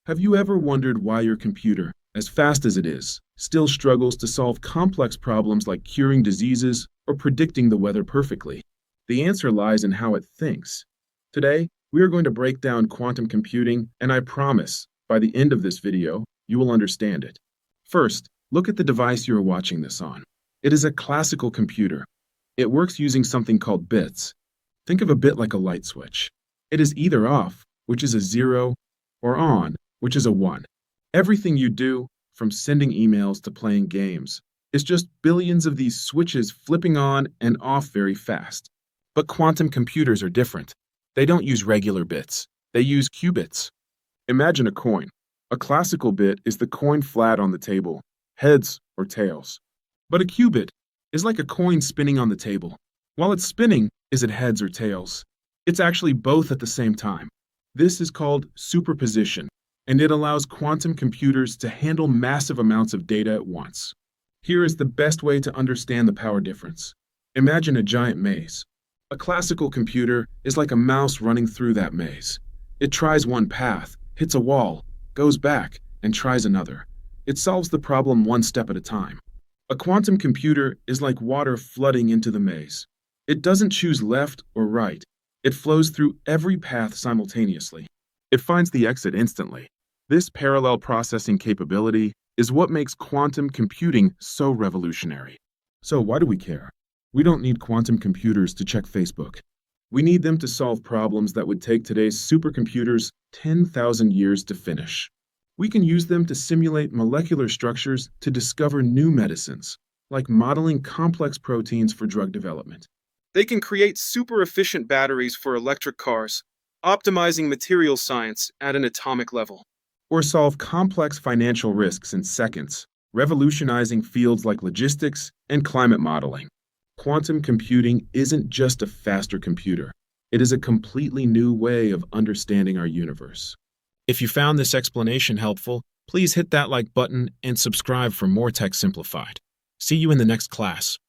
Have you ever wondered why your computer, as fast as it is, still struggles to solve complex problems like curing diseases or predicting the weather perfectly? The answer lies in how it thinks. Today, we are going to break down quantum computing, and I promise, by the end of this video, you will understand it. First, look at the device you are watching this on. It is a classical computer. It works using something called bits. Think of a bit like a light switch. It is either off, which is a 0, or on, which is a 1. Everything you do, from sending emails to playing games, is just billions of these switches flipping on and off very fast. But quantum computers are different. They don't use regular bits. They use qubits. Imagine a coin. A classical bit is the coin flat on the table, heads or tails. But a qubit is like a coin spinning on the table. While it's spinning, is it heads or tails? It's actually both at the same time. This is called superposition, and it allows quantum computers to handle massive amounts of data at once. Here is the best way to understand the power difference. Imagine a giant maze. A classical computer is like a mouse running through that maze. It tries one path, hits a wall, goes back, and tries another. It solves the problem one step at a time. A quantum computer is like water flooding into the maze. It doesn't choose left or right. It flows through every path simultaneously. It finds the exit instantly. This parallel processing capability is what makes quantum computing so revolutionary. So why do we care? We don't need quantum computers to check Facebook. We need them to solve problems that would take today's supercomputers 10,000 years to finish. We can use them to simulate molecular structures to discover new medicines, like modeling complex proteins for drug development. They can create super-efficient batteries for electric cars, optimizing materials science at an atomic level. Or solve complex financial risks in seconds, revolutionizing fields like logistics and climate modeling. Quantum computing isn't just a faster computer. It is a completely new way of understanding our universe. If you found this explanation helpful, please hit that like button and subscribe for more Tech Simplified. See you in the next class.